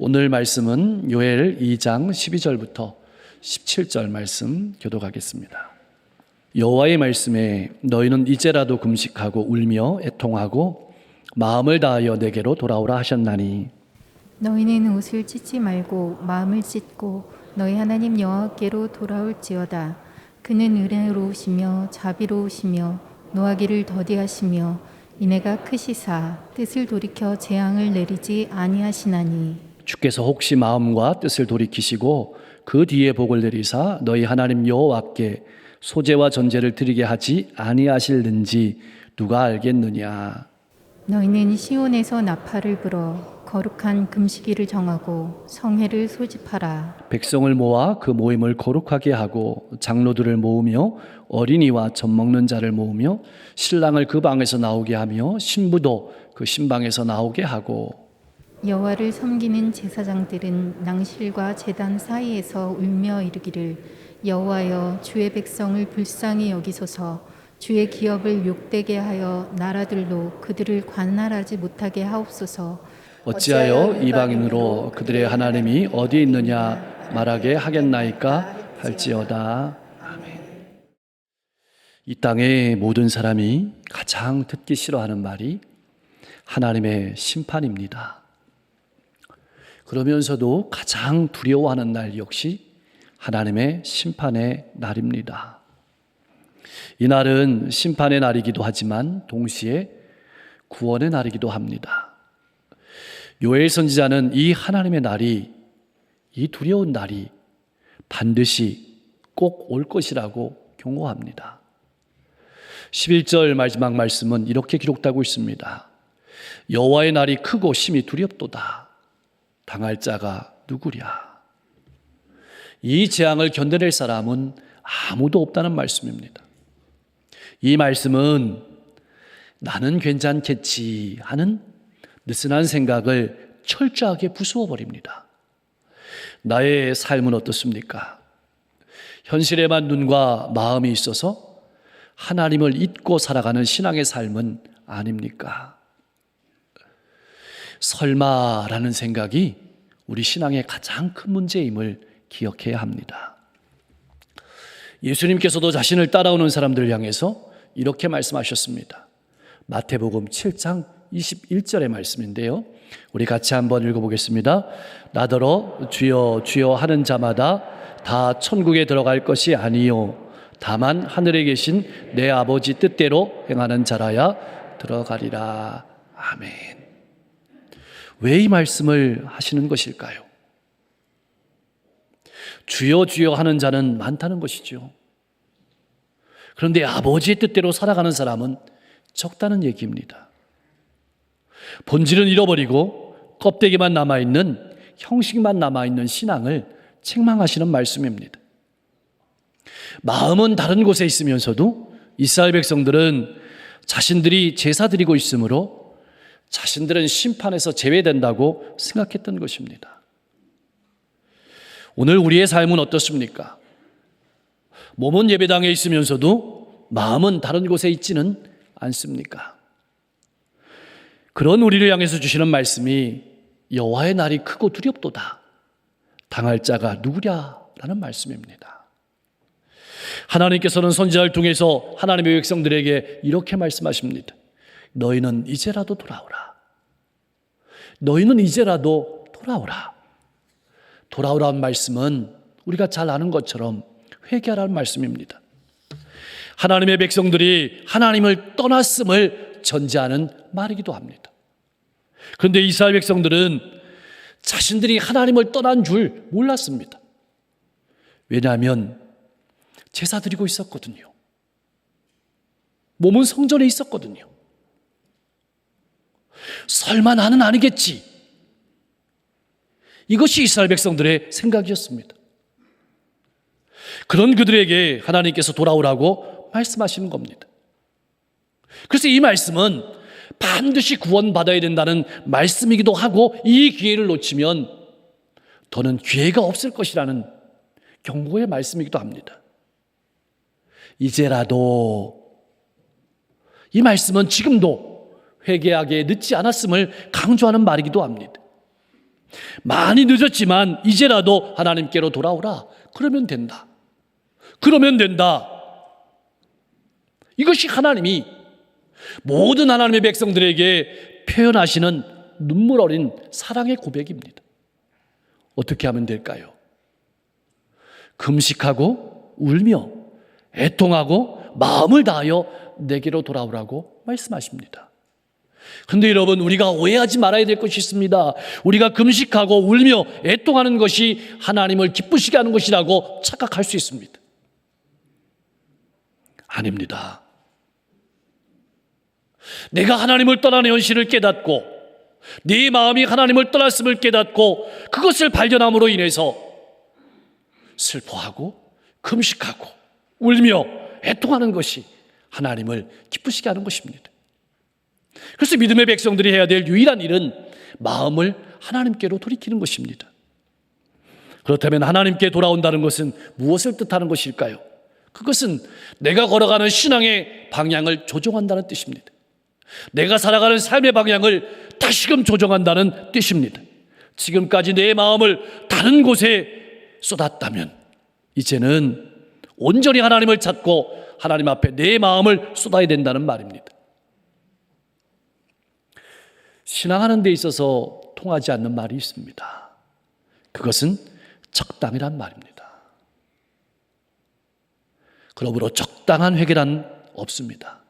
오늘 말씀은 요엘 2장 12절부터 17절 말씀 교독하겠습니다. 여호와의 말씀에 너희는 이제라도 금식하고 울며 애통하고 마음을 다하여 내게로 돌아오라 하셨나니 너희는 옷을 찢지 말고 마음을 찢고 너희 하나님 여호와께로 돌아올지어다. 그는 은혜로우시며 자비로우시며 노하기를 더디하시며 인애가 크시사 뜻을 돌이켜 재앙을 내리지 아니하시나니 주께서 혹시 마음과 뜻을 돌이키시고 그 뒤에 복을 내리사 너희 하나님 여호와께 소제와 전제를 드리게 하지 아니하실는지 누가 알겠느냐. 너희는 시온에서 나팔을 불어 거룩한 금식일을 정하고 성회를 소집하라. 백성을 모아 그 모임을 거룩하게 하고 장로들을 모으며 어린이와 젖 먹는 자를 모으며 신랑을 그 방에서 나오게 하며 신부도 그 신방에서 나오게 하고 여호와를 섬기는 제사장들은 낭실과 제단 사이에서 울며 이르기를 여호와여 주의 백성을 불쌍히 여기소서. 주의 기업을 욕되게 하여 나라들로 그들을 관할하지 못하게 하옵소서. 어찌하여 이방인으로 그들의 하나님이 어디 있느냐 말하게 하겠나이까 할지어다. 아멘. 이 땅의 모든 사람이 가장 듣기 싫어하는 말이 하나님의 심판입니다. 그러면서도 가장 두려워하는 날 역시 하나님의 심판의 날입니다. 이 날은 심판의 날이기도 하지만 동시에 구원의 날이기도 합니다. 요엘 선지자는 이 하나님의 날이, 이 두려운 날이 반드시 꼭 올 것이라고 경고합니다. 11절 마지막 말씀은 이렇게 기록되고 있습니다. 여호와의 날이 크고 심히 두렵도다. 당할 자가 누구랴. 이 재앙을 견뎌낼 사람은 아무도 없다는 말씀입니다. 이 말씀은 나는 괜찮겠지 하는 느슨한 생각을 철저하게 부수어버립니다. 나의 삶은 어떻습니까? 현실에만 눈과 마음이 있어서 하나님을 잊고 살아가는 신앙의 삶은 아닙니까? 설마라는 생각이 우리 신앙의 가장 큰 문제임을 기억해야 합니다. 예수님께서도 자신을 따라오는 사람들을 향해서 이렇게 말씀하셨습니다. 마태복음 7장 21절의 말씀인데요. 우리 같이 한번 읽어보겠습니다. 나더러 주여 주여 하는 자마다 다 천국에 들어갈 것이 아니요 다만 하늘에 계신 내 아버지 뜻대로 행하는 자라야 들어가리라. 아멘. 왜 이 말씀을 하시는 것일까요? 주여 주여 하는 자는 많다는 것이죠. 그런데 아버지의 뜻대로 살아가는 사람은 적다는 얘기입니다. 본질은 잃어버리고 껍데기만 남아있는, 형식만 남아있는 신앙을 책망하시는 말씀입니다. 마음은 다른 곳에 있으면서도 이스라엘 백성들은 자신들이 제사 드리고 있으므로 자신들은 심판에서 제외된다고 생각했던 것입니다. 오늘 우리의 삶은 어떻습니까? 몸은 예배당에 있으면서도 마음은 다른 곳에 있지는 않습니까? 그런 우리를 향해서 주시는 말씀이 여호와의 날이 크고 두렵도다. 당할 자가 누구랴라는 말씀입니다. 하나님께서는 선지자를 통해서 하나님의 백성들에게 이렇게 말씀하십니다. 너희는 이제라도 돌아오라. 너희는 이제라도 돌아오라. 돌아오라는 말씀은 우리가 잘 아는 것처럼 회개하라는 말씀입니다. 하나님의 백성들이 하나님을 떠났음을 전제하는 말이기도 합니다. 그런데 이스라엘 백성들은 자신들이 하나님을 떠난 줄 몰랐습니다. 왜냐하면 제사 드리고 있었거든요. 몸은 성전에 있었거든요. 설마 나는 아니겠지. 이것이 이스라엘 백성들의 생각이었습니다. 그런 그들에게 하나님께서 돌아오라고 말씀하시는 겁니다. 그래서 이 말씀은 반드시 구원받아야 된다는 말씀이기도 하고 이 기회를 놓치면 더는 기회가 없을 것이라는 경고의 말씀이기도 합니다. 이제라도 이 말씀은 지금도 회개하기에 늦지 않았음을 강조하는 말이기도 합니다. 많이 늦었지만 이제라도 하나님께로 돌아오라. 그러면 된다. 그러면 된다. 이것이 하나님이 모든 하나님의 백성들에게 표현하시는 눈물 어린 사랑의 고백입니다. 어떻게 하면 될까요? 금식하고 울며 애통하고 마음을 다하여 내게로 돌아오라고 말씀하십니다. 그런데 여러분, 우리가 오해하지 말아야 될 것이 있습니다. 우리가 금식하고 울며 애통하는 것이 하나님을 기쁘시게 하는 것이라고 착각할 수 있습니다. 아닙니다. 내가 하나님을 떠난 현실을 깨닫고 네 마음이 하나님을 떠났음을 깨닫고 그것을 발견함으로 인해서 슬퍼하고 금식하고 울며 애통하는 것이 하나님을 기쁘시게 하는 것입니다. 그래서 믿음의 백성들이 해야 될 유일한 일은 마음을 하나님께로 돌이키는 것입니다. 그렇다면 하나님께 돌아온다는 것은 무엇을 뜻하는 것일까요? 그것은 내가 걸어가는 신앙의 방향을 조정한다는 뜻입니다. 내가 살아가는 삶의 방향을 다시금 조정한다는 뜻입니다. 지금까지 내 마음을 다른 곳에 쏟았다면 이제는 온전히 하나님을 찾고 하나님 앞에 내 마음을 쏟아야 된다는 말입니다. 신앙하는 데 있어서 통하지 않는 말이 있습니다. 그것은 적당이란 말입니다. 그러므로 적당한 회개란 없습니다.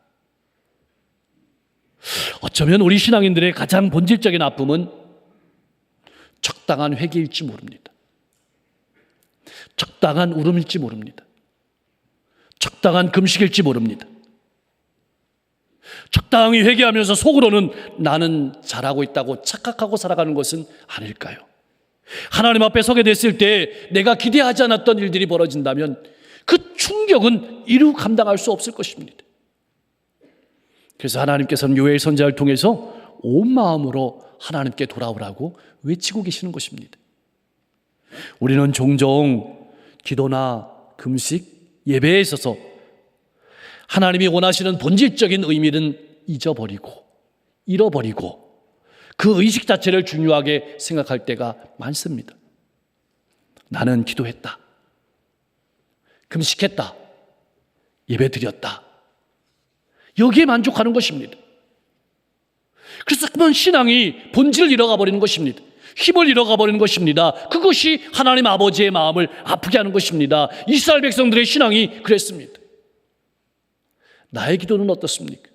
어쩌면 우리 신앙인들의 가장 본질적인 아픔은 적당한 회개일지 모릅니다. 적당한 울음일지 모릅니다. 적당한 금식일지 모릅니다. 적당히 회개하면서 속으로는 나는 잘하고 있다고 착각하고 살아가는 것은 아닐까요? 하나님 앞에 서게 됐을 때 내가 기대하지 않았던 일들이 벌어진다면 그 충격은 이루 감당할 수 없을 것입니다. 그래서 하나님께서는 요엘 선지자를 통해서 온 마음으로 하나님께 돌아오라고 외치고 계시는 것입니다. 우리는 종종 기도나 금식, 예배에 있어서 하나님이 원하시는 본질적인 의미는 잊어버리고 잃어버리고 그 의식 자체를 중요하게 생각할 때가 많습니다. 나는 기도했다, 금식했다, 예배드렸다, 여기에 만족하는 것입니다. 그래서 그만 신앙이 본질을 잃어가 버리는 것입니다. 힘을 잃어가 버리는 것입니다. 그것이 하나님 아버지의 마음을 아프게 하는 것입니다. 이스라엘 백성들의 신앙이 그랬습니다. 나의 기도는 어떻습니까?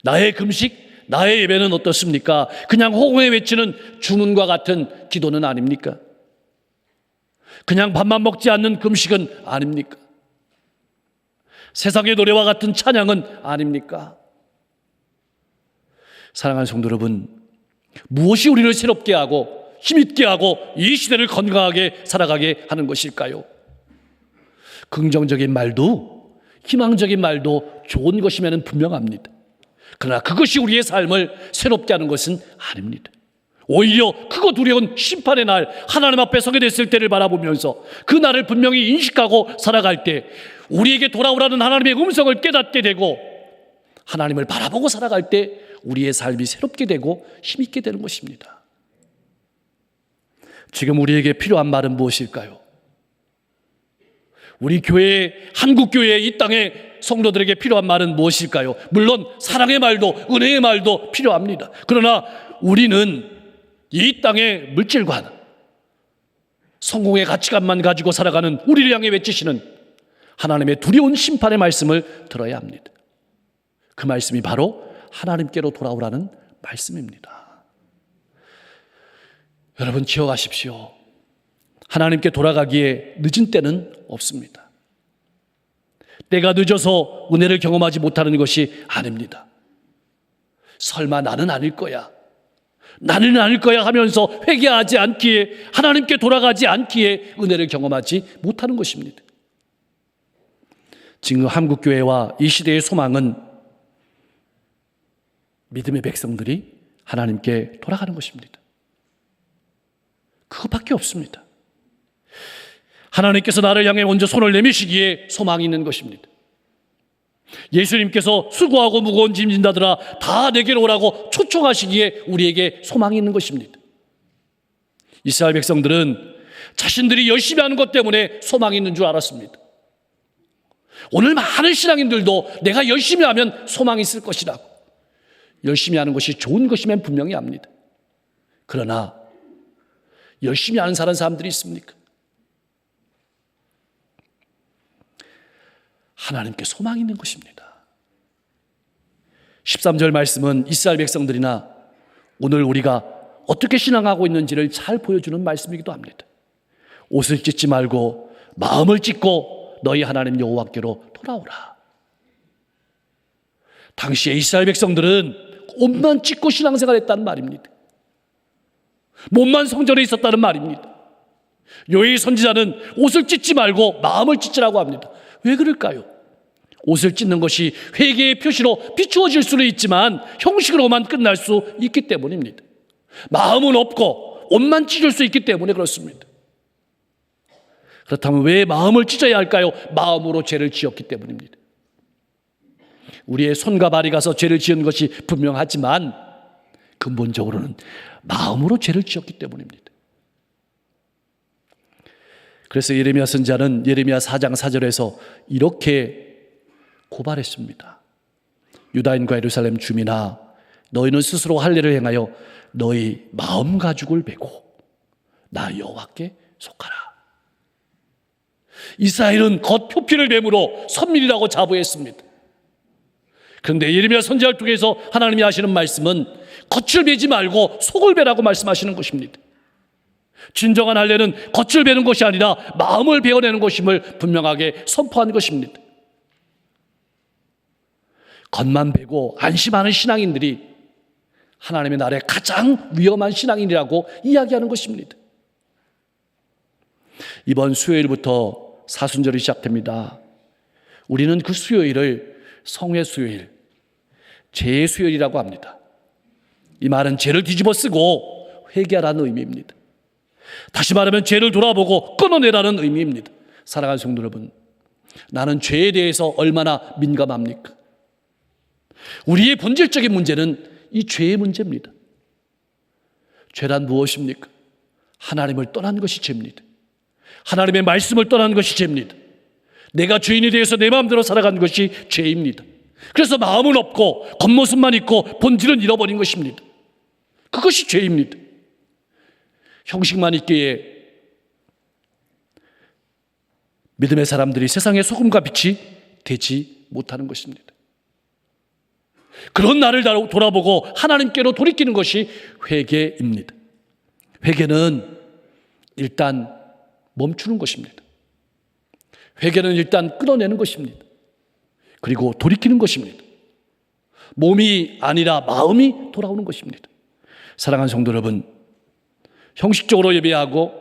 나의 금식, 나의 예배는 어떻습니까? 그냥 호공에 외치는 주문과 같은 기도는 아닙니까? 그냥 밥만 먹지 않는 금식은 아닙니까? 세상의 노래와 같은 찬양은 아닙니까? 사랑하는 성도 여러분, 무엇이 우리를 새롭게 하고 힘있게 하고 이 시대를 건강하게 살아가게 하는 것일까요? 긍정적인 말도 희망적인 말도 좋은 것이면 분명합니다. 그러나 그것이 우리의 삶을 새롭게 하는 것은 아닙니다. 오히려 크고 두려운 심판의 날, 하나님 앞에 서게 됐을 때를 바라보면서 그 날을 분명히 인식하고 살아갈 때 우리에게 돌아오라는 하나님의 음성을 깨닫게 되고 하나님을 바라보고 살아갈 때 우리의 삶이 새롭게 되고 힘있게 되는 것입니다. 지금 우리에게 필요한 말은 무엇일까요? 우리 교회, 한국교회 이 땅의 성도들에게 필요한 말은 무엇일까요? 물론 사랑의 말도 은혜의 말도 필요합니다. 그러나 우리는 이 땅의 물질관, 성공의 가치관만 가지고 살아가는 우리를 향해 외치시는 하나님의 두려운 심판의 말씀을 들어야 합니다. 그 말씀이 바로 하나님께로 돌아오라는 말씀입니다. 여러분 기억하십시오. 하나님께 돌아가기에 늦은 때는 없습니다. 때가 늦어서 은혜를 경험하지 못하는 것이 아닙니다. 설마 나는 아닐 거야, 나는 아닐 거야 하면서 회개하지 않기에, 하나님께 돌아가지 않기에 은혜를 경험하지 못하는 것입니다. 지금 한국교회와 이 시대의 소망은 믿음의 백성들이 하나님께 돌아가는 것입니다. 그것밖에 없습니다. 하나님께서 나를 향해 먼저 손을 내미시기에 소망이 있는 것입니다. 예수님께서 수고하고 무거운 짐 진다들아 다 내게로 오라고 초청하시기에 우리에게 소망이 있는 것입니다. 이스라엘 백성들은 자신들이 열심히 하는 것 때문에 소망이 있는 줄 알았습니다. 오늘 많은 신앙인들도 내가 열심히 하면 소망이 있을 것이라고, 열심히 하는 것이 좋은 것이면 분명히 압니다. 그러나 열심히 하는 사람들이 있습니까? 하나님께 소망이 있는 것입니다. 13절 말씀은 이스라엘 백성들이나 오늘 우리가 어떻게 신앙하고 있는지를 잘 보여주는 말씀이기도 합니다. 옷을 찢지 말고 마음을 찢고 너희 하나님 여호와께로 돌아오라. 당시에 이스라엘 백성들은 옷만 찢고 신앙생활 했다는 말입니다. 몸만 성전에 있었다는 말입니다. 요엘 선지자는 옷을 찢지 말고 마음을 찢으라고 합니다. 왜 그럴까요? 옷을 찢는 것이 회개의 표시로 비추어질 수는 있지만 형식으로만 끝날 수 있기 때문입니다. 마음은 없고 옷만 찢을 수 있기 때문에 그렇습니다. 그렇다면 왜 마음을 찢어야 할까요? 마음으로 죄를 지었기 때문입니다. 우리의 손과 발이 가서 죄를 지은 것이 분명하지만 근본적으로는 마음으로 죄를 지었기 때문입니다. 그래서 예레미야 선지자는 예레미야 4장 4절에서 이렇게 고발했습니다. 유다인과 예루살렘 주민아, 너희는 스스로 할례를 행하여 너희 마음 가죽을 베고 나 여호와께 속하라. 이스라엘은 겉 표피를 뱀으로 선민이라고 자부했습니다. 그런데 예레미야 선지자를 통해서 하나님이 하시는 말씀은 겉을 베지 말고 속을 베라고 말씀하시는 것입니다. 진정한 할례는 겉을 베는 것이 아니라 마음을 베어내는 것임을 분명하게 선포한 것입니다. 겉만 베고 안심하는 신앙인들이 하나님의 나라에 가장 위험한 신앙인이라고 이야기하는 것입니다. 이번 수요일부터 사순절이 시작됩니다. 우리는 그 수요일을 성회 수요일, 죄의 수요일이라고 합니다. 이 말은 죄를 뒤집어 쓰고 회개하라는 의미입니다. 다시 말하면 죄를 돌아보고 끊어내라는 의미입니다. 사랑하는 성도 여러분, 나는 죄에 대해서 얼마나 민감합니까? 우리의 본질적인 문제는 이 죄의 문제입니다. 죄란 무엇입니까? 하나님을 떠난 것이 죄입니다. 하나님의 말씀을 떠난 것이 죄입니다. 내가 주인이 되어서 내 마음대로 살아간 것이 죄입니다. 그래서 마음은 없고 겉모습만 있고 본질은 잃어버린 것입니다. 그것이 죄입니다. 형식만 있기에 믿음의 사람들이 세상의 소금과 빛이 되지 못하는 것입니다. 그런 나를 돌아보고 하나님께로 돌이키는 것이 회개입니다. 회개는 일단 멈추는 것입니다. 회개는 일단 끊어내는 것입니다. 그리고 돌이키는 것입니다. 몸이 아니라 마음이 돌아오는 것입니다. 사랑하는 성도 여러분, 형식적으로 예배하고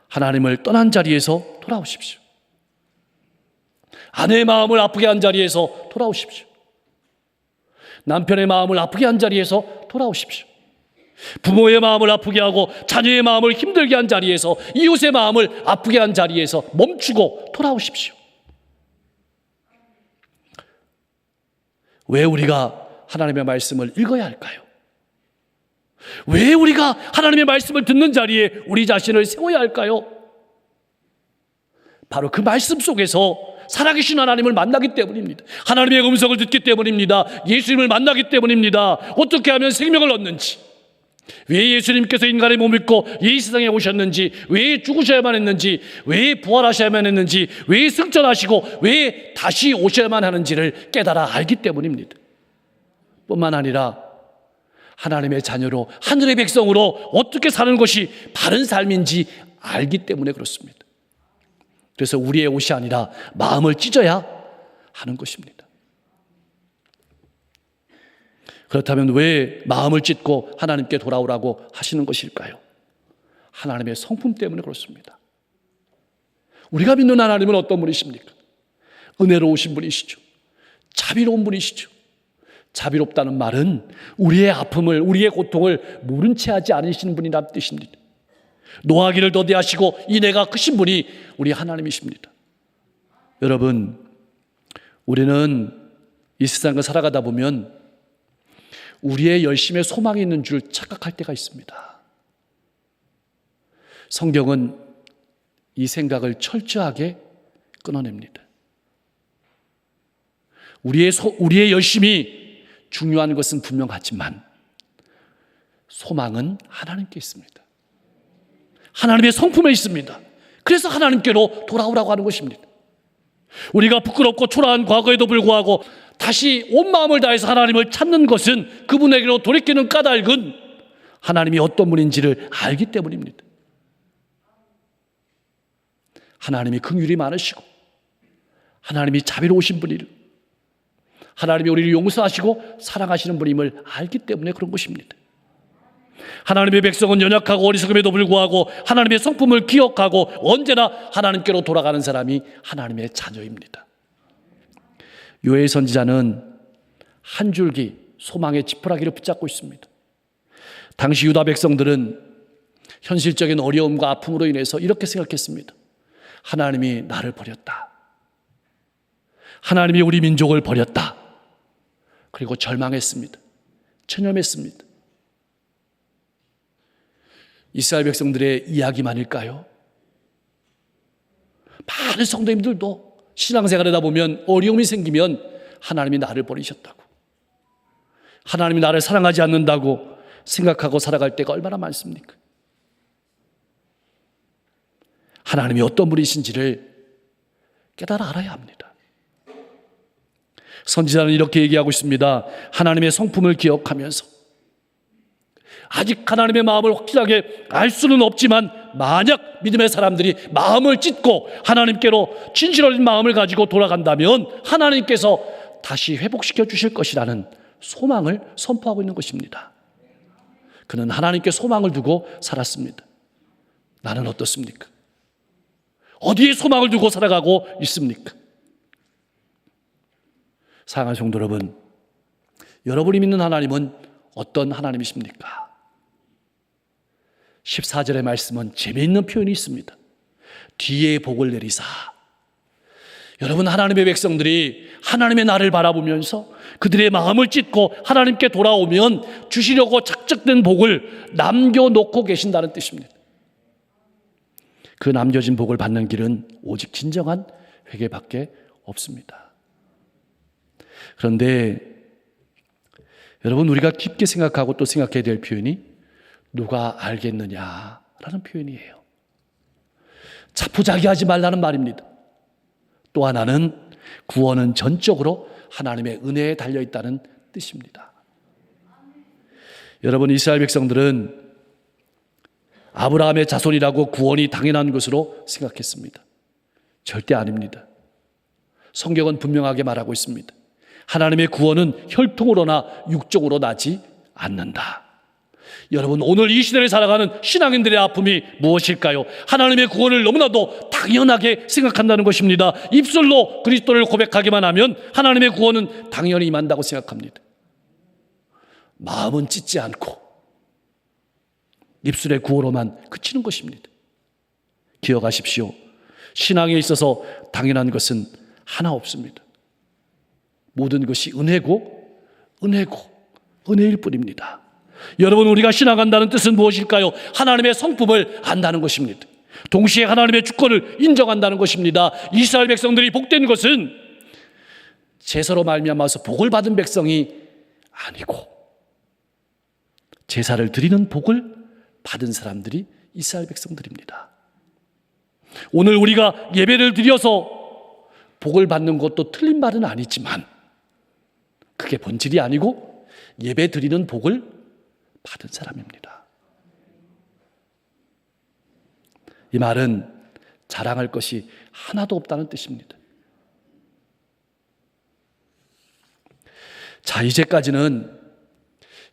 하나님을 떠난 자리에서 돌아오십시오. 아내의 마음을 아프게 한 자리에서 돌아오십시오. 남편의 마음을 아프게 한 자리에서 돌아오십시오. 부모의 마음을 아프게 하고 자녀의 마음을 힘들게 한 자리에서, 이웃의 마음을 아프게 한 자리에서 멈추고 돌아오십시오. 왜 우리가 하나님의 말씀을 읽어야 할까요? 왜 우리가 하나님의 말씀을 듣는 자리에 우리 자신을 세워야 할까요? 바로 그 말씀 속에서 살아계신 하나님을 만나기 때문입니다. 하나님의 음성을 듣기 때문입니다. 예수님을 만나기 때문입니다. 어떻게 하면 생명을 얻는지, 왜 예수님께서 인간의 몸을 입고 이 세상에 오셨는지, 왜 죽으셔야만 했는지, 왜 부활하셔야만 했는지, 왜 승천하시고 왜 다시 오셔야만 하는지를 깨달아 알기 때문입니다. 뿐만 아니라 하나님의 자녀로, 하늘의 백성으로 어떻게 사는 것이 바른 삶인지 알기 때문에 그렇습니다. 그래서 우리의 옷이 아니라 마음을 찢어야 하는 것입니다. 그렇다면 왜 마음을 찢고 하나님께 돌아오라고 하시는 것일까요? 하나님의 성품 때문에 그렇습니다. 우리가 믿는 하나님은 어떤 분이십니까? 은혜로우신 분이시죠. 자비로운 분이시죠. 자비롭다는 말은 우리의 아픔을, 우리의 고통을 모른 채 하지 않으시는 분이란 뜻입니다. 노하기를 더디하시고 인애가 크신 분이 우리 하나님이십니다. 여러분, 우리는 이 세상을 살아가다 보면 우리의 열심에 소망이 있는 줄 착각할 때가 있습니다. 성경은 이 생각을 철저하게 끊어냅니다. 우리의 열심이 중요한 것은 분명하지만 소망은 하나님께 있습니다. 하나님의 성품에 있습니다. 그래서 하나님께로 돌아오라고 하는 것입니다. 우리가 부끄럽고 초라한 과거에도 불구하고 다시 온 마음을 다해서 하나님을 찾는 것은 그분에게로 돌이키는 까닭은 하나님이 어떤 분인지를 알기 때문입니다. 하나님이 긍휼이 많으시고 하나님이 자비로우신 분이고 하나님이 우리를 용서하시고 사랑하시는 분임을 알기 때문에 그런 것입니다. 하나님의 백성은 연약하고 어리석음에도 불구하고 하나님의 성품을 기억하고 언제나 하나님께로 돌아가는 사람이 하나님의 자녀입니다. 요엘 선지자는 한 줄기 소망의 지푸라기를 붙잡고 있습니다. 당시 유다 백성들은 현실적인 어려움과 아픔으로 인해서 이렇게 생각했습니다. 하나님이 나를 버렸다. 하나님이 우리 민족을 버렸다. 그리고 절망했습니다. 체념했습니다. 이스라엘 백성들의 이야기만일까요? 많은 성도님들도 신앙생활을 하다 보면 어려움이 생기면 하나님이 나를 버리셨다고, 하나님이 나를 사랑하지 않는다고 생각하고 살아갈 때가 얼마나 많습니까? 하나님이 어떤 분이신지를 깨달아 알아야 합니다. 선지자는 이렇게 얘기하고 있습니다. 하나님의 성품을 기억하면서 아직 하나님의 마음을 확실하게 알 수는 없지만 만약 믿음의 사람들이 마음을 찢고 하나님께로 진실한 마음을 가지고 돌아간다면 하나님께서 다시 회복시켜 주실 것이라는 소망을 선포하고 있는 것입니다. 그는 하나님께 소망을 두고 살았습니다. 나는 어떻습니까? 어디에 소망을 두고 살아가고 있습니까? 사랑하는 성도 여러분, 여러분이 믿는 하나님은 어떤 하나님이십니까? 14절의 말씀은 재미있는 표현이 있습니다. 뒤에 복을 내리사. 여러분, 하나님의 백성들이 하나님의 나를 바라보면서 그들의 마음을 찢고 하나님께 돌아오면 주시려고 작정된 복을 남겨놓고 계신다는 뜻입니다. 그 남겨진 복을 받는 길은 오직 진정한 회개밖에 없습니다. 그런데 여러분, 우리가 깊게 생각하고 또 생각해야 될 표현이 누가 알겠느냐라는 표현이에요. 자포자기하지 말라는 말입니다. 또 하나는 구원은 전적으로 하나님의 은혜에 달려있다는 뜻입니다. 여러분, 이스라엘 백성들은 아브라함의 자손이라고 구원이 당연한 것으로 생각했습니다. 절대 아닙니다. 성경은 분명하게 말하고 있습니다. 하나님의 구원은 혈통으로나 육적으로 나지 않는다. 여러분, 오늘 이 시대를 살아가는 신앙인들의 아픔이 무엇일까요? 하나님의 구원을 너무나도 당연하게 생각한다는 것입니다. 입술로 그리스도를 고백하기만 하면 하나님의 구원은 당연히 임한다고 생각합니다. 마음은 찢지 않고 입술의 구호로만 그치는 것입니다. 기억하십시오. 신앙에 있어서 당연한 것은 하나 없습니다. 모든 것이 은혜고 은혜일 뿐입니다. 여러분, 우리가 신앙한다는 뜻은 무엇일까요? 하나님의 성품을 안다는 것입니다. 동시에 하나님의 주권을 인정한다는 것입니다. 이스라엘 백성들이 복된 것은 제사로 말미암아서 복을 받은 백성이 아니고 제사를 드리는 복을 받은 사람들이 이스라엘 백성들입니다. 오늘 우리가 예배를 드려서 복을 받는 것도 틀린 말은 아니지만 그게 본질이 아니고 예배 드리는 복을 받은 사람입니다. 이 말은 자랑할 것이 하나도 없다는 뜻입니다. 자, 이제까지는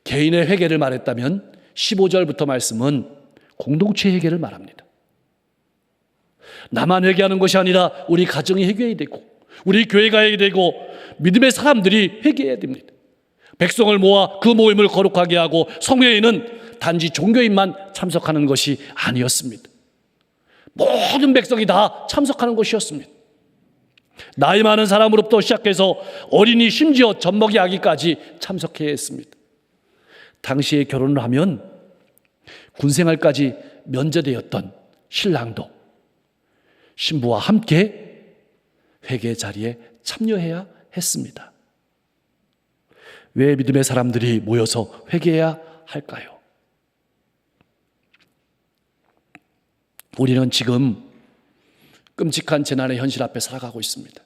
개인의 회개를 말했다면 15절부터 말씀은 공동체 회개를 말합니다. 나만 회개하는 것이 아니라 우리 가정이 회개해야 되고 우리 교회가 해야 되고 믿음의 사람들이 회개해야 됩니다. 백성을 모아 그 모임을 거룩하게 하고 성회에는 단지 종교인만 참석하는 것이 아니었습니다. 모든 백성이 다 참석하는 것이었습니다. 나이 많은 사람으로부터 시작해서 어린이 심지어 젖먹이 아기까지 참석해야 했습니다. 당시에 결혼을 하면 군생활까지 면제되었던 신랑도 신부와 함께 회개 자리에 참여해야 했습니다. 왜 믿음의 사람들이 모여서 회개해야 할까요? 우리는 지금 끔찍한 재난의 현실 앞에 살아가고 있습니다.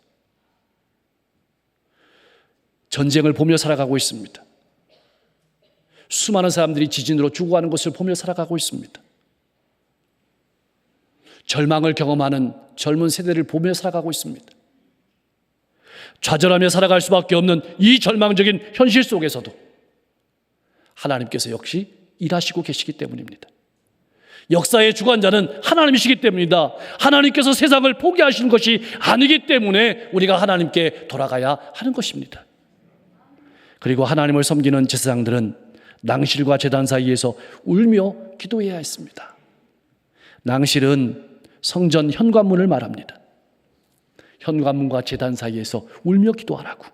전쟁을 보며 살아가고 있습니다. 수많은 사람들이 지진으로 죽어가는 것을 보며 살아가고 있습니다. 절망을 경험하는 젊은 세대를 보며 살아가고 있습니다. 좌절하며 살아갈 수밖에 없는 이 절망적인 현실 속에서도 하나님께서 역시 일하시고 계시기 때문입니다. 역사의 주관자는 하나님이시기 때문이다. 하나님께서 세상을 포기하시는 것이 아니기 때문에 우리가 하나님께 돌아가야 하는 것입니다. 그리고 하나님을 섬기는 제사장들은 낭실과 제단 사이에서 울며 기도해야 했습니다. 낭실은 성전 현관문을 말합니다. 현관문과 제단 사이에서 울며 기도하라고,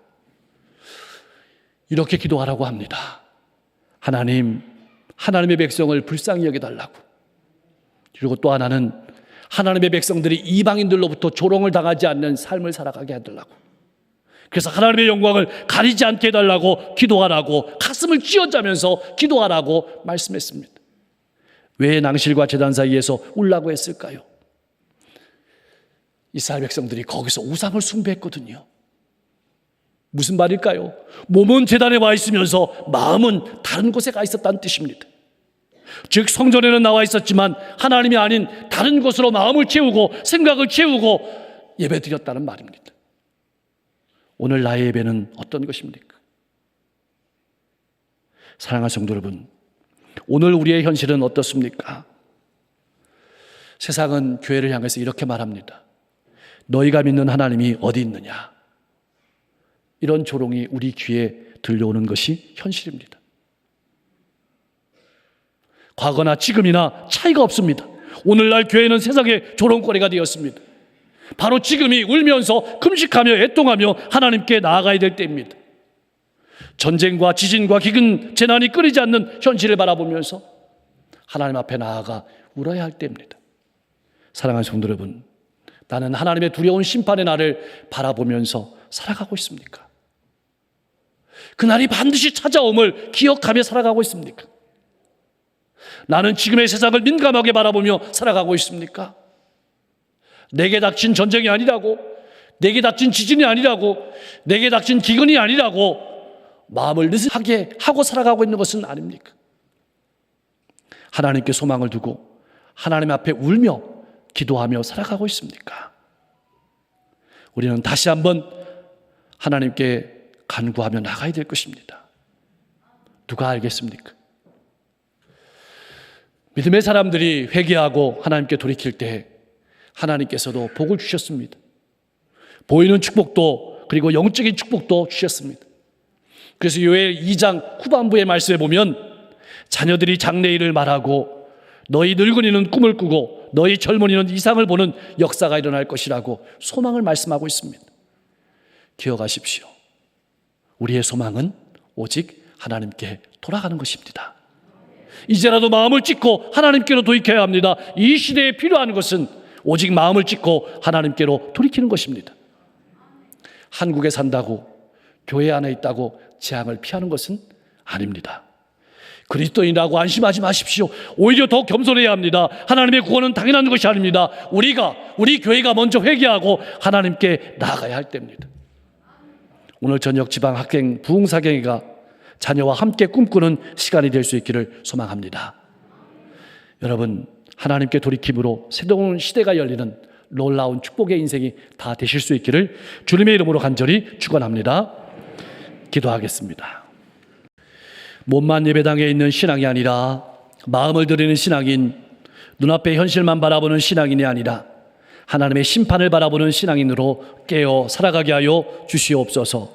이렇게 기도하라고 합니다. 하나님, 하나님의 백성을 불쌍히 여겨달라고. 그리고 또 하나는 하나님의 백성들이 이방인들로부터 조롱을 당하지 않는 삶을 살아가게 해달라고. 그래서 하나님의 영광을 가리지 않게 해달라고 기도하라고, 가슴을 쥐어짜면서 기도하라고 말씀했습니다. 왜 낭실과 제단 사이에서 울라고 했을까요? 이스라엘 백성들이 거기서 우상을 숭배했거든요. 무슨 말일까요? 몸은 제단에 와 있으면서 마음은 다른 곳에 가 있었다는 뜻입니다. 즉 성전에는 나와 있었지만 하나님이 아닌 다른 곳으로 마음을 채우고 생각을 채우고 예배드렸다는 말입니다. 오늘 나의 예배는 어떤 것입니까? 사랑하는 성도 여러분, 오늘 우리의 현실은 어떻습니까? 세상은 교회를 향해서 이렇게 말합니다. 너희가 믿는 하나님이 어디 있느냐? 이런 조롱이 우리 귀에 들려오는 것이 현실입니다. 과거나 지금이나 차이가 없습니다. 오늘날 교회는 세상의 조롱거리가 되었습니다. 바로 지금이 울면서 금식하며 애통하며 하나님께 나아가야 될 때입니다. 전쟁과 지진과 기근, 재난이 끊이지 않는 현실을 바라보면서 하나님 앞에 나아가 울어야 할 때입니다. 사랑하는 성도 여러분, 나는 하나님의 두려운 심판의 날을 바라보면서 살아가고 있습니까? 그날이 반드시 찾아옴을 기억하며 살아가고 있습니까? 나는 지금의 세상을 민감하게 바라보며 살아가고 있습니까? 내게 닥친 전쟁이 아니라고, 내게 닥친 지진이 아니라고, 내게 닥친 기근이 아니라고 마음을 느슨하게 하고 살아가고 있는 것은 아닙니까? 하나님께 소망을 두고 하나님 앞에 울며 기도하며 살아가고 있습니까? 우리는 다시 한번 하나님께 간구하며 나가야 될 것입니다. 누가 알겠습니까? 믿음의 사람들이 회개하고 하나님께 돌이킬 때 하나님께서도 복을 주셨습니다. 보이는 축복도, 그리고 영적인 축복도 주셨습니다. 그래서 요엘 2장 후반부의 말씀에 보면 자녀들이 장래일을 말하고 너희 늙은이는 꿈을 꾸고 너희 젊은이는 이상을 보는 역사가 일어날 것이라고 소망을 말씀하고 있습니다. 기억하십시오. 우리의 소망은 오직 하나님께 돌아가는 것입니다. 이제라도 마음을 찢고 하나님께로 돌이켜야 합니다. 이 시대에 필요한 것은 오직 마음을 찢고 하나님께로 돌이키는 것입니다. 한국에 산다고, 교회 안에 있다고 재앙을 피하는 것은 아닙니다. 그리스도인이라고 안심하지 마십시오. 오히려 더 겸손해야 합니다. 하나님의 구원은 당연한 것이 아닙니다. 우리 교회가 먼저 회개하고 하나님께 나아가야 할 때입니다. 오늘 저녁 지방 학생 부흥사경회가 자녀와 함께 꿈꾸는 시간이 될 수 있기를 소망합니다. 여러분, 하나님께 돌이킴으로 새로운 시대가 열리는 놀라운 축복의 인생이 다 되실 수 있기를 주님의 이름으로 간절히 축원합니다. 기도하겠습니다. 몸만 예배당에 있는 신앙이 아니라 마음을 드리는 신앙인, 눈앞의 현실만 바라보는 신앙인이 아니라 하나님의 심판을 바라보는 신앙인으로 깨어 살아가게 하여 주시옵소서.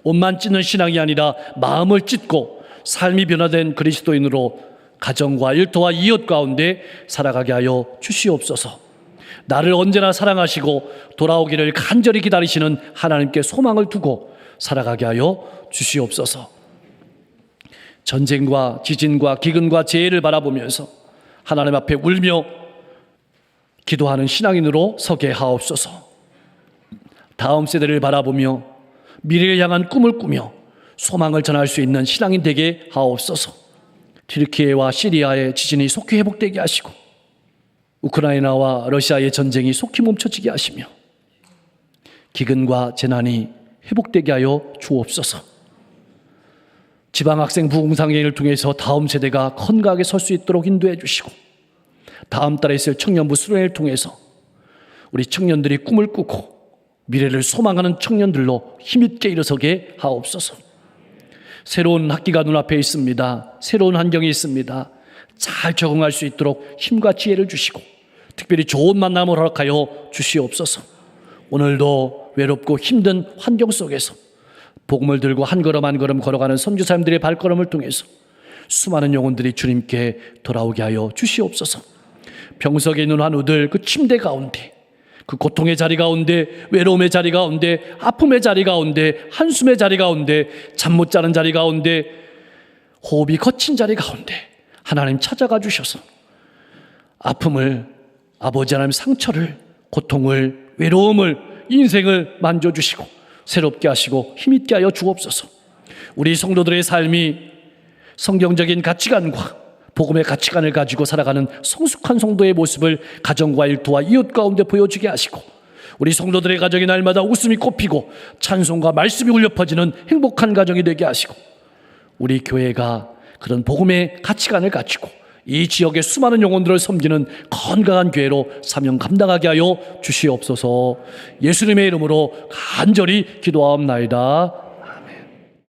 옷만 찢는 신앙이 아니라 마음을 찢고 삶이 변화된 그리스도인으로 가정과 일터와 이웃 가운데 살아가게 하여 주시옵소서. 나를 언제나 사랑하시고 돌아오기를 간절히 기다리시는 하나님께 소망을 두고 살아가게 하여 주시옵소서. 전쟁과 지진과 기근과 재해를 바라보면서 하나님 앞에 울며 기도하는 신앙인으로 서게 하옵소서. 다음 세대를 바라보며 미래를 향한 꿈을 꾸며 소망을 전할 수 있는 신앙인 되게 하옵소서. 튀르키예와 시리아의 지진이 속히 회복되게 하시고 우크라이나와 러시아의 전쟁이 속히 멈춰지게 하시며 기근과 재난이 회복되게 하여 주옵소서. 지방학생 부흥상회를 통해서 다음 세대가 건강하게 설 수 있도록 인도해 주시고 다음 달에 있을 청년부 수련회를 통해서 우리 청년들이 꿈을 꾸고 미래를 소망하는 청년들로 힘있게 일어서게 하옵소서. 새로운 학기가 눈앞에 있습니다. 새로운 환경이 있습니다. 잘 적응할 수 있도록 힘과 지혜를 주시고 특별히 좋은 만남을 허락하여 주시옵소서. 오늘도 외롭고 힘든 환경 속에서 복음을 들고 한 걸음 한 걸음 걸어가는 선교사님들의 발걸음을 통해서 수많은 영혼들이 주님께 돌아오게 하여 주시옵소서. 병석에 있는 환우들 그 침대 가운데 그 고통의 자리 가운데 외로움의 자리 가운데 아픔의 자리 가운데 한숨의 자리 가운데 잠 못 자는 자리 가운데 호흡이 거친 자리 가운데 하나님 찾아가 주셔서 아픔을 아버지 하나님 상처를 고통을 외로움을 인생을 만져주시고 새롭게 하시고 힘있게 하여 주옵소서. 우리 성도들의 삶이 성경적인 가치관과 복음의 가치관을 가지고 살아가는 성숙한 성도의 모습을 가정과 일터와 이웃 가운데 보여주게 하시고 우리 성도들의 가정이 날마다 웃음이 꽃피고 찬송과 말씀이 울려 퍼지는 행복한 가정이 되게 하시고 우리 교회가 그런 복음의 가치관을 가지고 이 지역의 수많은 영혼들을 섬기는 건강한 교회로 사명 감당하게 하여 주시옵소서. 예수님의 이름으로 간절히 기도하옵나이다.